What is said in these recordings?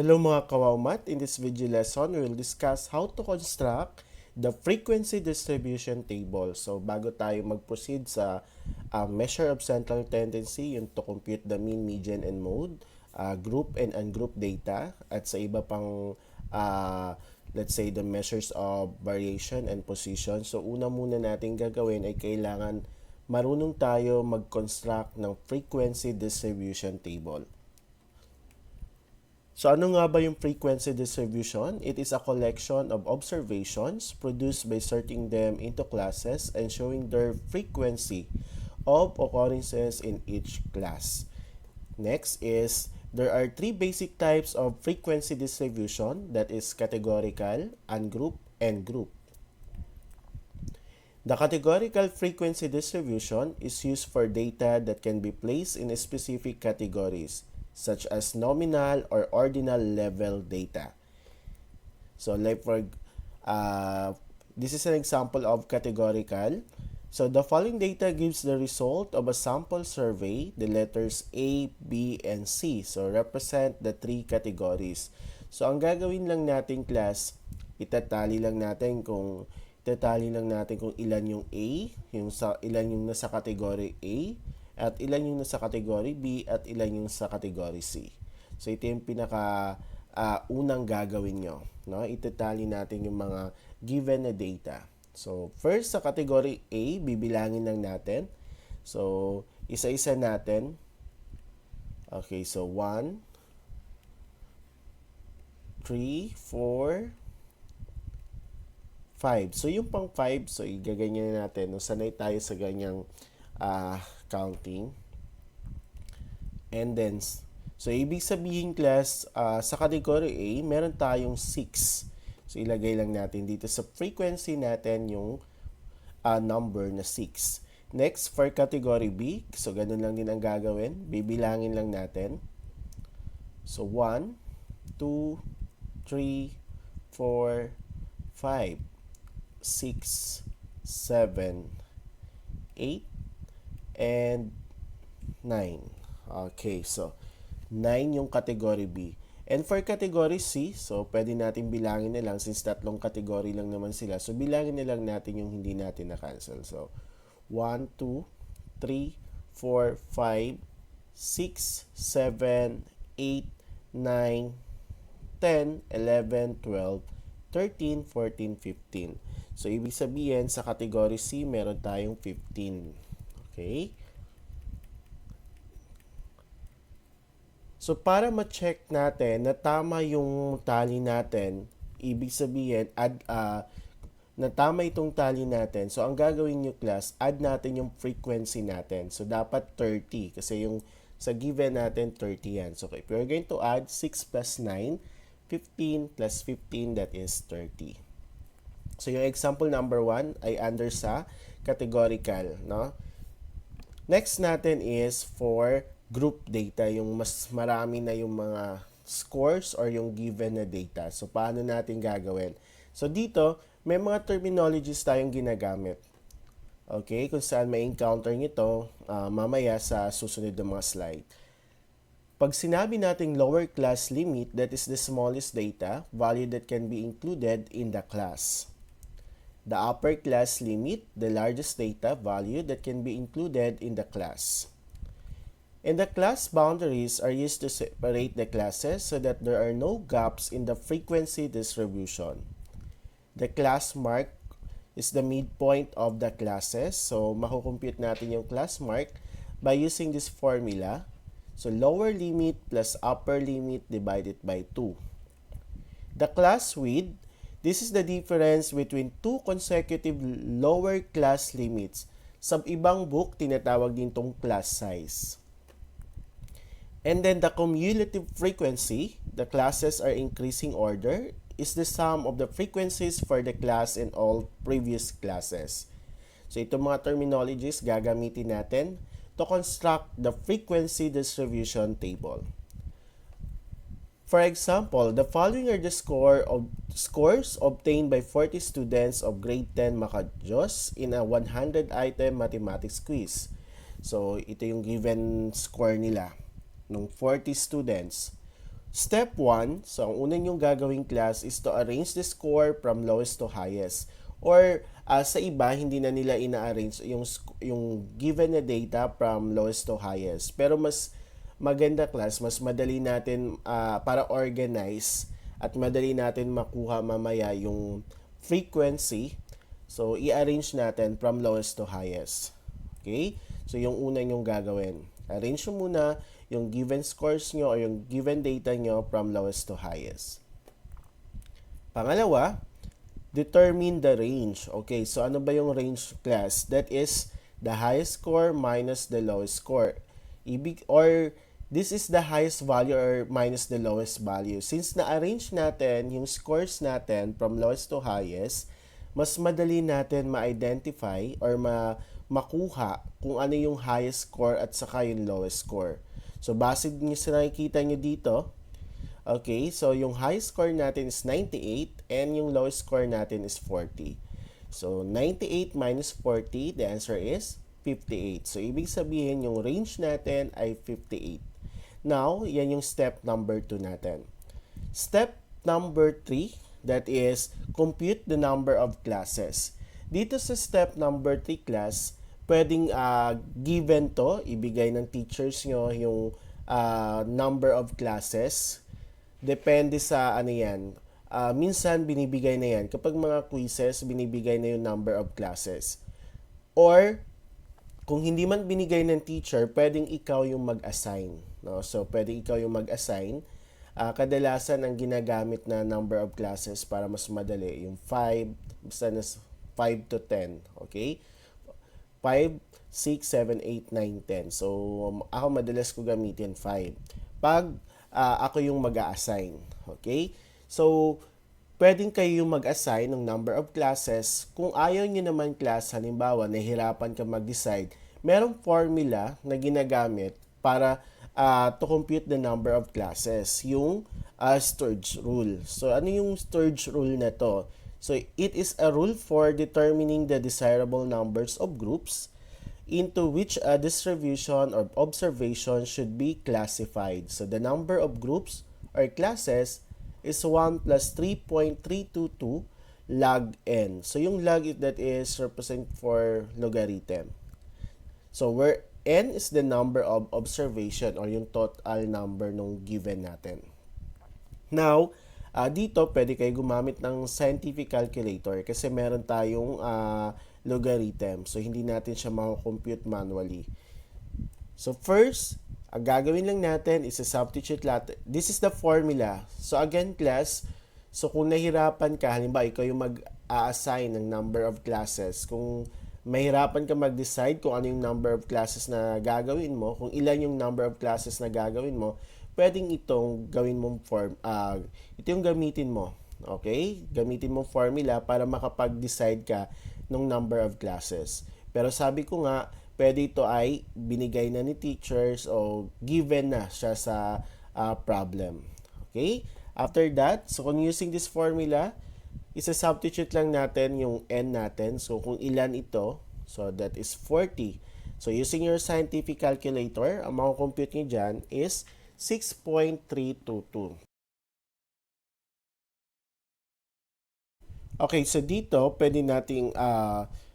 Hello mga kawawmat, in this video lesson, we will discuss how to construct the frequency distribution table. So bago tayo mag-proceed sa measure of central tendency, yung to compute the mean, median, and mode, group and ungroup data, at sa iba pang let's say the measures of variation and position. So una muna natin gagawin ay kailangan marunong tayo mag-construct ng frequency distribution table. So ano nga ba yung frequency distribution? It is a collection of observations produced by sorting them into classes and showing their frequency of occurrences in each class. Next is, there are three basic types of frequency distribution, that is categorical, ungroup, and group. The categorical frequency distribution is used for data that can be placed in specific categories, such as nominal or ordinal level data. So like for this is an example of categorical. So the following data gives the result of a sample survey. The letters A, B, and C so represent the three categories. So ang gagawin lang natin class, itatali lang natin kung ilan yung A, ilan yung nasa category A, at ilan yung nasa category B, at ilan yung sa category C. So ito yung pinaka unang gagawin nyo. No? Itatali natin yung mga given na data. So first sa category A, bibilangin lang natin. So isa-isa natin. Okay, so 1, 3, 4, 5. So yung pang 5, so igaganyan natin. No? Sanay tayo sa ganyang counting. And then, so ibig sabihin class, sa category A, meron tayong 6. So ilagay lang natin dito sa frequency natin yung number na 6. Next, for category B, so ganun lang din ang gagawin. Bibilangin lang natin. So 1, 2, 3, 4, 5, 6, 7, 8, and 9. Okay, so 9 yung category B. And for category C, so pwede natin bilangin na lang since tatlong category lang naman sila. So bilangin na lang natin yung hindi natin na-cancel. So 1, 2, 3, 4, 5, 6, 7, 8, 9, 10, 11, 12, 13, 14, 15. So ibig sabihin sa category C, meron tayong 15. Okay? So para ma-check natin na tama yung tally natin, ibig sabihin na tama itong tally natin. So ang gagawin nyo class, add natin yung frequency natin. So dapat 30 kasi yung sa given natin 30 yan. So if we're going to add 6 plus 9, 15 plus 15, that is 30. So yung example number 1 ay under sa categorical, no? Next natin is for group data, yung mas marami na yung mga scores or yung given na data. So, paano natin gagawin? So, dito, may mga terminologies tayong ginagamit. Okay? Kung saan may encounter nito mamaya sa susunod na mga slide. Pag sinabi nating lower class limit, that is the smallest data value that can be included in the class. The upper class limit, the largest data value that can be included in the class. And the class boundaries are used to separate the classes so that there are no gaps in the frequency distribution. The class mark is the midpoint of the classes. So, makukompute natin yung class mark by using this formula. So, lower limit plus upper limit divided by 2. The class width, this is the difference between two consecutive lower class limits. Sa ibang book, tinatawag din tong class size. And then the cumulative frequency, the classes are increasing order, is the sum of the frequencies for the class in all previous classes. So itong mga terminologies gagamitin natin to construct the frequency distribution table. For example, the following are the scores obtained by 40 students of grade 10 Makati in a 100-item mathematics quiz. So ito yung given score nila ng 40 students. Step 1, so ang unang yung gagawing class is to arrange the score from lowest to highest. Or sa iba, hindi na nila ina-arrange yung given na data from lowest to highest. Pero mas maganda class, mas madali natin para organize at madali natin makuha mamaya yung frequency. So, i-arrange natin from lowest to highest. Okay? So, yung unang yung gagawin. Arrange mo muna yung given scores nyo o yung given data nyo from lowest to highest. Pangalawa, determine the range. Okay, so ano ba yung range class? That is the highest score minus the lowest score. This is the highest value or minus the lowest value. Since na-arrange natin yung scores natin from lowest to highest, mas madali natin ma-identify or makuha kung ano yung highest score at saka yung lowest score. So, base nyo sa nakikita nyo dito, okay, so yung highest score natin is 98 and yung lowest score natin is 40. So, 98 minus 40, the answer is 58. So, ibig sabihin yung range natin ay 58. Now, yan yung step number 2 natin. Step number 3, that is compute the number of classes. Dito sa step number 3 class, pwedeng given to, ibigay ng teachers nyo yung number of classes. Depende sa ano yan. Minsan binibigay na yan. Kapag mga quizzes, binibigay na yung number of classes. Or, kung hindi man binigay ng teacher, pwedeng ikaw yung mag-assign. No? So, pwedeng ikaw yung mag-assign. Kadalasan ang ginagamit na number of classes para mas madali, yung 5, basta na 5 to 10. Okay? 5, 6, 7, 8, 9, 10. So, ako madalas ko gamitin 5. Pag ako yung mag-a-assign. Okay? So, pwedeng kayo yung mag-assign ng number of classes. Kung ayaw nyo naman class, halimbawa, nahihirapan ka mag-decide, merong formula na ginagamit para to compute the number of classes. Yung Sturge rule. So, ano yung Sturge rule na to? So, it is a rule for determining the desirable numbers of groups into which a distribution or observation should be classified. So, the number of groups or classes is 1 plus 3.322 log n. So, yung log that is represent for logarithm. So, where n is the number of observation or yung total number nung given natin. Now, dito pwede kayo gumamit ng scientific calculator kasi meron tayong logarithm. So, hindi natin siya makakompute manually. So, first, ang gagawin lang natin is substitute lahat. This is the formula. So, again, class, so kung nahirapan ka, halimbawa, ikaw yung mag-a-assign ng number of classes. Kung mahirapan ka mag-decide kung ano yung number of classes na gagawin mo, kung ilan yung number of classes na gagawin mo, pwedeng itong gawin mong ito yung gamitin mo. Okay? Gamitin mong formula para makapag-decide ka ng number of classes. Pero sabi ko nga, pwede ito ay binigay na ni teachers o given na siya sa problem. Okay? After that, so kung using this formula, isa-substitute lang natin yung n natin. So kung ilan ito, so that is 40. So using your scientific calculator, ang makakompute nyo dyan is 6.322. Okay, so dito, pwede nating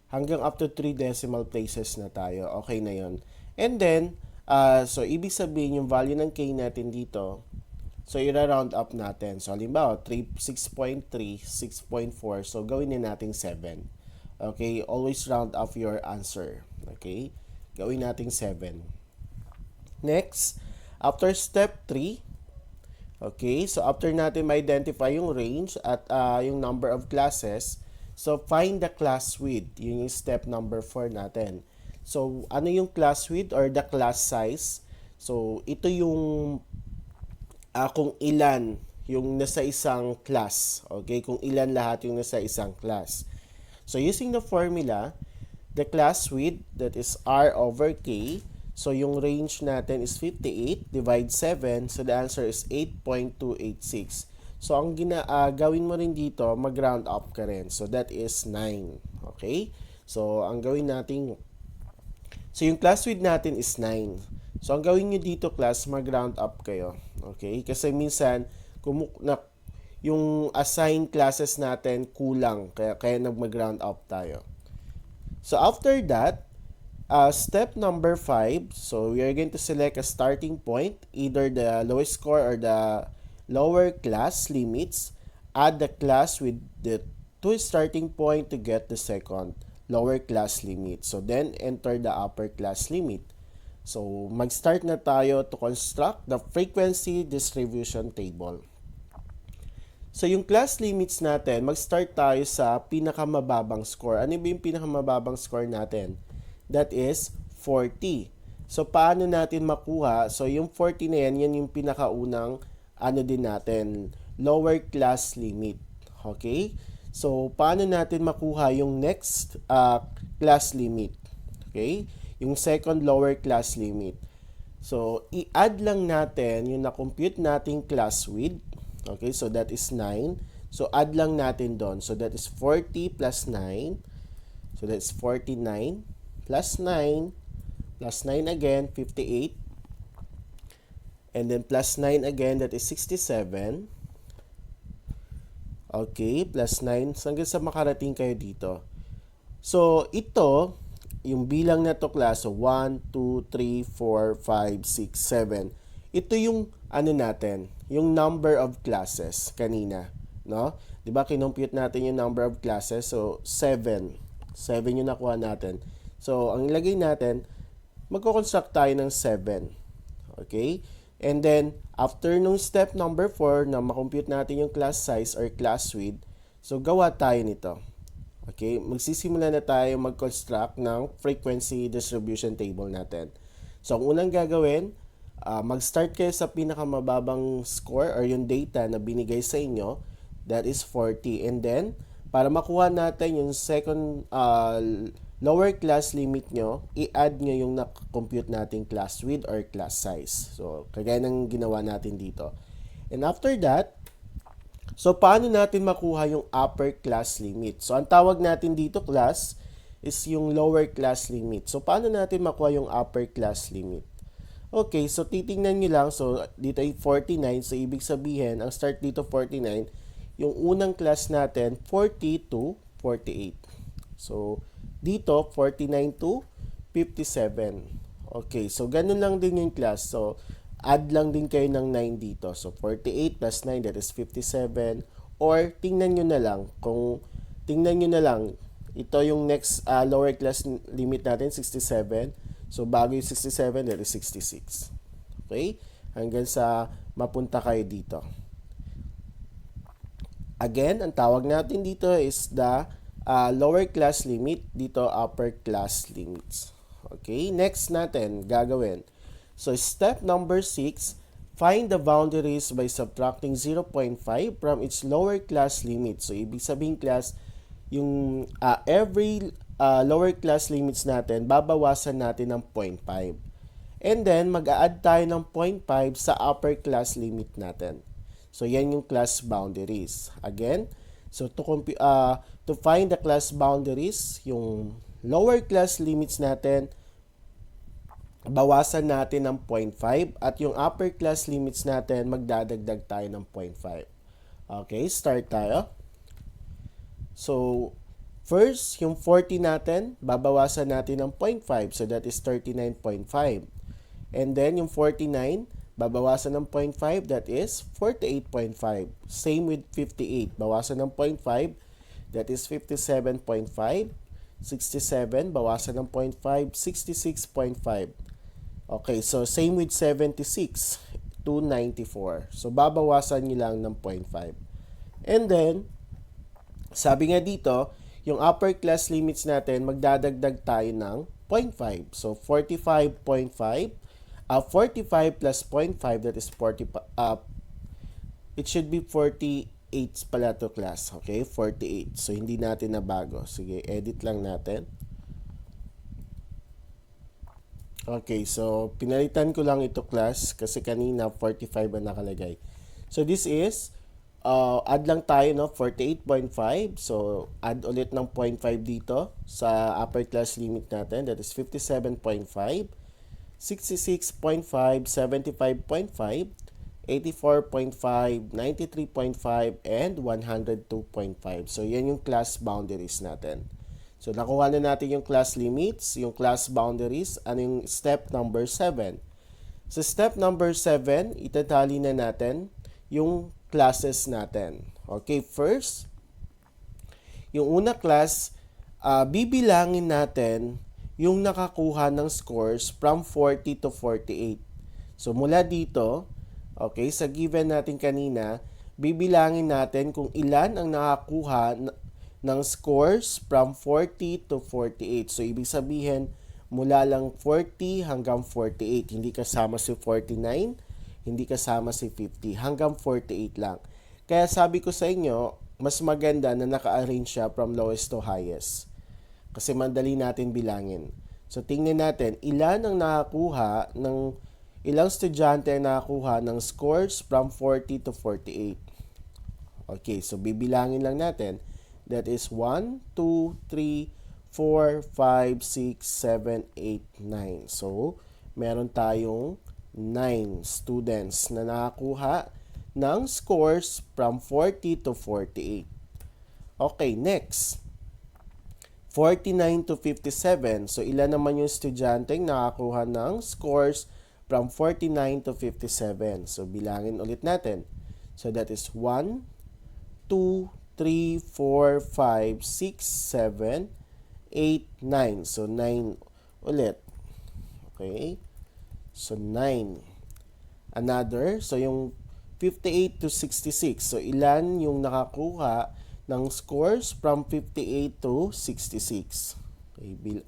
hanggang up to 3 decimal places na tayo. Okay na yon. And then, so ibig sabihin yung value ng k natin dito, so i-round up natin. So halimbawa, 6.3, 6.4, so gawin na natin 7. Okay, always round up your answer. Okay, gawin natin 7. Next, after step 3, okay, so after natin ma-identify yung range at yung number of classes, so find the class width. Yun yung step number 4 natin. So, ano yung class width or the class size? So, ito yung kung ilan yung nasa isang class. Okay, kung ilan lahat yung nasa isang class. So, using the formula, the class width, that is R over K, so yung range natin is 58, divide 7, so the answer is 8.286. So ang gawin mo rin dito, mag-round up ka rin. So that is 9. Okay? So ang gawin natin, so yung class width natin is 9. So ang gawin nyo dito class, mag-round up kayo. Okay? Kasi minsan, yung assigned classes natin kulang, kaya nag-round up tayo. So after that, step number 5, so we are going to select a starting point, either the lowest score or the lower class limits. Add the class with the two starting point to get the second lower class limit. So then enter the upper class limit. So mag-start na tayo to construct the frequency distribution table. So yung class limits natin, mag-start tayo sa pinakamababang score. Ano ba yung pinakamababang score natin? That is 40. So paano natin makuha? So yung 40 na yan, yan yung pinakaunang ano din natin, lower class limit. Okay? So paano natin makuha yung next class limit? Okay? Yung second lower class limit. So i-add lang natin yung na-compute nating class width. Okay, so that is 9. So add lang natin doon. So that is 40 plus 9. So that's 49 plus 9 plus 9 again, 58. And then plus 9 again, that is 67. Okay, plus 9. So hanggang sa makarating kayo dito. So ito, yung bilang na to class, so 1, 2, 3, 4, 5, 6, 7. Ito yung ano natin, yung number of classes kanina, no? 'Di ba kinompute natin yung number of classes? So 7. 7 yung nakuha natin. So ang ilagay natin, magko-construct tayo ng 7. Okay? And then after nung step number 4 na makompute natin yung class size or class width, so gawa tayo nito. Okay? Magsisimula na tayo mag-construct ng frequency distribution table natin. So ang unang gagawin, mag-start kayo sa pinakamababang score or yung data na binigay sa inyo, that is 40. And then, para makuha natin yung second lower class limit nyo, i-add nyo yung na-compute nating class width or class size. So, kagaya ng ginawa natin dito. And after that, so paano natin makuha yung upper class limit? So, ang tawag natin dito class is yung lower class limit. So, paano natin makuha yung upper class limit? Okay, so titingnan nyo lang. So, dito ay 49. So, ibig sabihin, ang start dito 49. Yung unang class natin, 40 to 48. So, dito, 49 to 57. Okay, so ganun lang din yung class. So, add lang din kayo ng 9 dito. So, 48 plus 9, that is 57. Or, tingnan nyo na lang. Ito yung next lower class limit natin, 67. So, bago yung 67, that is 66. Okay? Hanggang sa mapunta kayo dito. Again, ang tawag natin dito is the lower class limit. Dito, upper class limits. Okay? Next natin, gagawin. So, step number 6, find the boundaries by subtracting 0.5 from its lower class limit. So, ibig sabihin class, yung every lower class limits natin, babawasan natin ng 0.5. And then, mag-a-add tayo ng 0.5 sa upper class limit natin. So, yan yung class boundaries. Again, so to find the class boundaries, yung lower class limits natin, bawasan natin ng 0.5 at yung upper class limits natin, magdadagdag tayo ng 0.5. Okay, start tayo. So, first, yung 40 natin, babawasan natin ng 0.5. So, that is 39.5. And then, yung 49, babawasan ng 0.5. That is 48.5. Same with 58. Bawasan ng 0.5. That is 57.5. 67, bawasan ng 0.5. 66.5. Okay, so same with 76 to 94. So, babawasan nyo lang ng 0.5. And then, sabi nga dito, yung upper class limits natin, magdadagdag tayo ng 0.5. So, 45.5. 45 plus 0.5, that is 40. It should be 48 pala to class. Okay, 48. So, hindi natin nabago. Sige, edit lang natin. Okay, so, pinalitan ko lang ito class kasi kanina 45 ang nakalagay. So, this is add lang tayo, no, 48.5. So, add ulit ng 0.5 dito sa upper class limit natin. That is 57.5, 66.5, 75.5, 84.5, 93.5, and 102.5. So, yan yung class boundaries natin. So, nakuha na natin yung class limits, yung class boundaries, ano yung step number 7. Sa step number 7, itatali na natin yung classes natin. Okay, first, yung una class, bibilangin natin yung nakakuha ng scores from 40 to 48. So, mula dito, okay, sa given natin kanina, bibilangin natin kung ilan ang nakakuha ng scores from 40 to 48. So, ibig sabihin, mula lang 40 hanggang 48. Hindi kasama si 49, hindi kasama si 50. Hanggang 48 lang. Kaya sabi ko sa inyo, mas maganda na naka-arrange siya from lowest to highest. Kasi madali natin bilangin. So, tingnan natin, ilan ang nakakuha ng ilang estudyante ang nakakuha ng scores from 40 to 48. Okay, so bibilangin lang natin. That is 1, 2, 3, 4, 5, 6, 7, 8, 9. So, meron tayong 9 students na nakakuha ng scores from 40 to 48. Okay, next. 49 to 57. So, ilan naman yung estudyante nakakuha ng scores from 49 to 57. So, bilangin ulit natin. So, that is 1, 2, 3, 4, 5, 6, 7, 8, 9. So, 9 ulit. Okay? So, 9. Another. So, yung 58 to 66. So, ilan yung nakakuha ng scores from 58 to 66. Okay,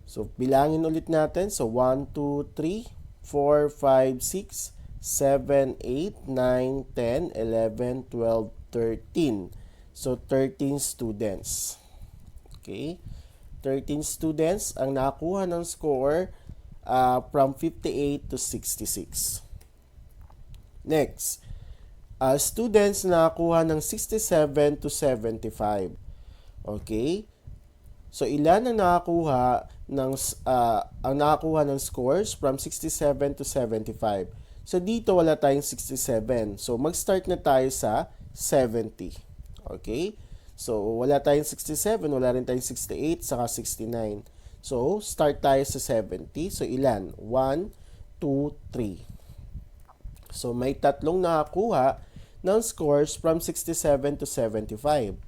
so, bilangin ulit natin. So, 1, 2, 3, 4, 5, 6, 7, 8, 9, 10, 11, 12, 13. So, 13 students. Okay? 13 students ang nakakuha ng score from 58 to 66. Next. Students na nakakuha ng 67 to 75. Okay? So, ilan ang nakakuha ng scores from 67 to 75? So, dito wala tayong 67. So, mag-start na tayo sa 70. Okay? So, wala tayong 67, wala rin tayong 68, saka 69. So, start tayo sa 70. So, ilan? 1, 2, 3. So, may tatlong nakakuha ng scores from 67 to 75.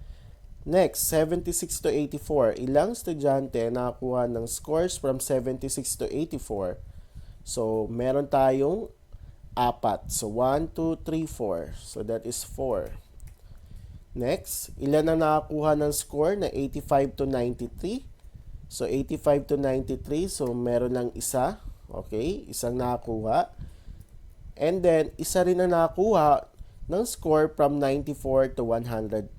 Next, 76 to 84. Ilang estudyante nakakuha ng scores from 76 to 84? So, meron tayong 4. So, 1, 2, 3, 4. So, that is 4. Next, ilan ang nakakuha ng score na 85 to 93? So, 85 to 93. So, meron lang isa. Okay, isang nakakuha. And then, isa rin ang nakakuha ng score from 94 to 102.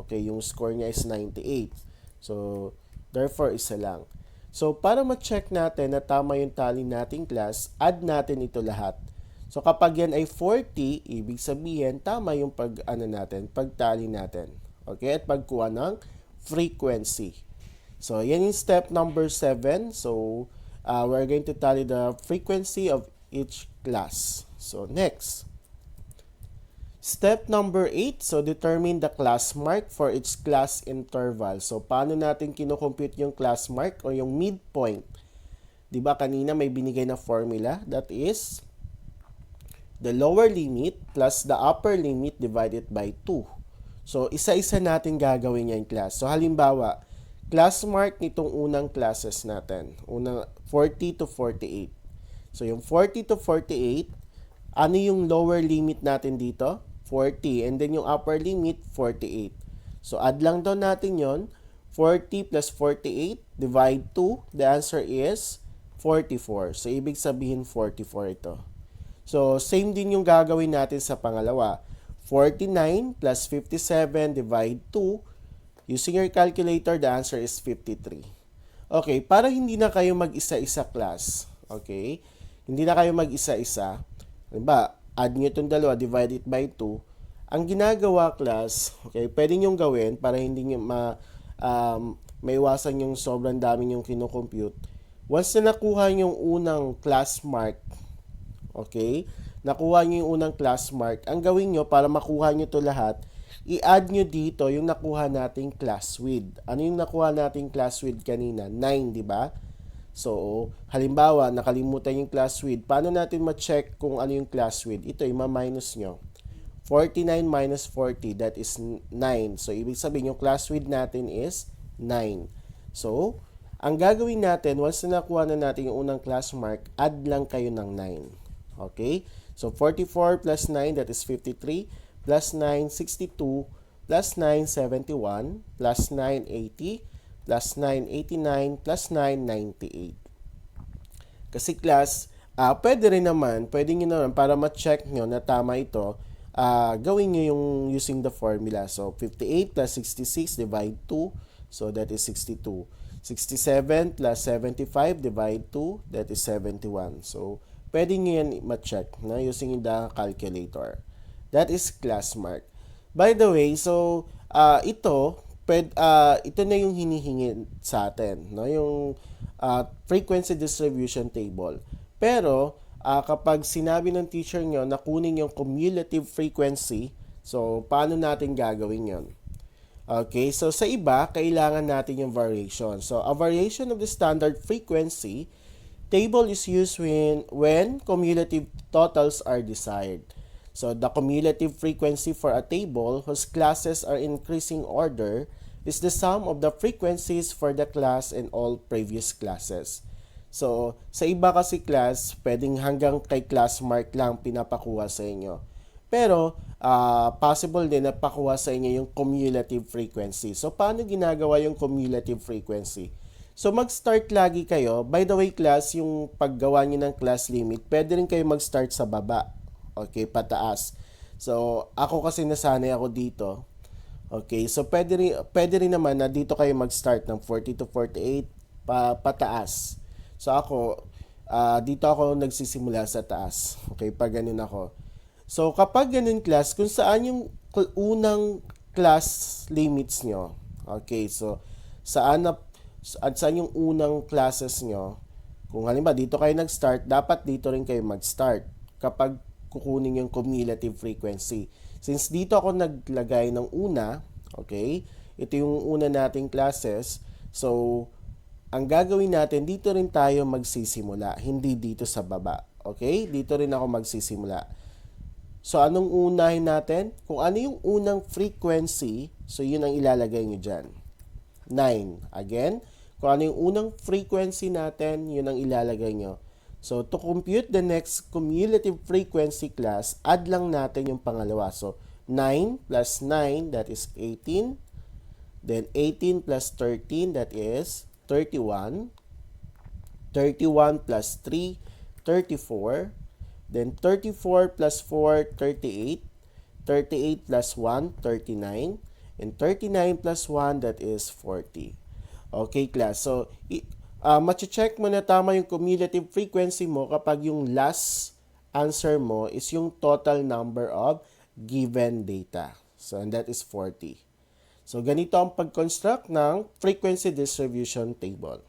Okay, yung score niya is 98. So, therefore, isa lang. So, para ma-check natin na tama yung tally nating class, add natin ito lahat. So, kapag yan ay 40, ibig sabihin, tama yung pagtally natin. Okay, at pagkuha ng frequency. So, yan yung step number 7. So, we're going to tally the frequency of each class. So, next. Step number 8, so determine the class mark for each class interval. So, paano natin kinocompute yung class mark o yung midpoint? Diba kanina may binigay na formula? That is the lower limit plus the upper limit divided by 2. So, isa-isa natin gagawin yan class. So, halimbawa, class mark nitong unang classes natin. Unang 40 to 48. So, yung 40 to 48, ano yung lower limit natin dito? 40. And then yung upper limit, 48. So, add lang daw natin yon. 40 plus 48, divide 2. The answer is 44. So, ibig sabihin 44 ito. So, same din yung gagawin natin sa pangalawa. 49 plus 57, divide 2. Using your calculator, the answer is 53. Okay, para hindi na kayo mag-isa-isa class. Okay? Hindi na kayo mag-isa-isa. Diba? Add nyo itong dalawa, divide it by 2. Ang ginagawa class, okay, pwede nyo gawin para hindi nyo maiwasan yung sobrang dami yung kinocompute. Once na nakuha yung unang class mark, okay, nakuha nyo yung unang class mark, ang gawin nyo para makuha nyo to lahat, i-add nyo dito yung nakuha nating class width. Ano yung nakuha nating class width kanina? 9, di ba? So, halimbawa, nakalimutan yung class width. Paano natin ma-check kung ano yung class width? Ito, ima-minus nyo. 49 minus 40, that is 9. So, ibig sabihin, yung class width natin is 9. So, ang gagawin natin, once na nakuha na natin yung unang class mark, add lang kayo ng 9. Okay? So, 44 plus 9, that is 53, plus 9, 62, plus 9, 71, plus 9, 80, plus 9, 89, plus 9, 98. Kasi class, pwede rin naman, pwede nyo naman para ma-check nyo na tama ito, gawin nyo yung using the formula. So, 58 plus 66 divide 2, so that is 62. 67 plus 75 divide 2, that is 71. So, pwede nyo yan ma-check na using the calculator. That is class mark. By the way, so, ito na yung hinihingi sa atin, no? Yung frequency distribution table. Pero, kapag sinabi ng teacher nyo na kunin yung cumulative frequency, so, paano natin gagawin yon? Okay, so sa iba, kailangan natin yung variation. So, a variation of the standard frequency table is used when cumulative totals are desired. So, the cumulative frequency for a table whose classes are increasing order is the sum of the frequencies for the class and all previous classes. So, sa iba kasi class, pwedeng hanggang kay class mark lang pinapakuha sa inyo. Pero, possible din na pakuha sa inyo yung cumulative frequency. So, paano ginagawa yung cumulative frequency? So, mag-start lagi kayo. By the way, class, yung paggawa nyo ng class limit, pwede rin kayo mag-start sa baba. Okay, pataas. So, ako kasi nasanay ako dito. Okay, so pwede rin naman na dito kayo mag-start ng 40 to 48 pataas. So, ako, dito ako nagsisimula sa taas. Okay, pag ganun ako. So, kapag ganun class, kung saan yung unang class limits nyo. Okay, so, saan yung unang classes nyo. Kung halimbawa, dito kayo nag-start, dapat dito rin kayo mag-start kapag kukunin yung cumulative frequency. Since dito ako naglagay ng una, okay, ito yung una nating classes, so, ang gagawin natin, dito rin tayo magsisimula, hindi dito sa baba. Okay? Dito rin ako magsisimula. So, anong unahin natin? Kung ano yung unang frequency, so yun ang ilalagay nyo dyan. 9. Again, kung ano yung unang frequency natin, yun ang ilalagay nyo. So, to compute the next cumulative frequency class, add lang natin yung pangalawa. So, 9 plus 9, that is 18. Then, 18 plus 13, that is 31. 31 plus 3, 34. Then 34 plus 4, 38. 38 plus 1, 39. And 39 plus 1, that is 40. Okay, class. So, mache-check mo na tama yung cumulative frequency mo kapag yung last answer mo is yung total number of given data. So, and that is 40. So, ganito ang pag-construct ng frequency distribution table.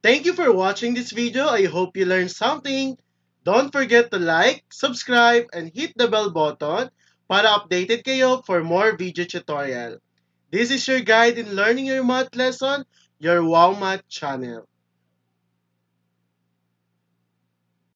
Thank you for watching this video. I hope you learned something. Don't forget to like, subscribe, and hit the bell button para updated kayo for more video tutorial. This is your guide in learning your math lesson, your Wow Math channel.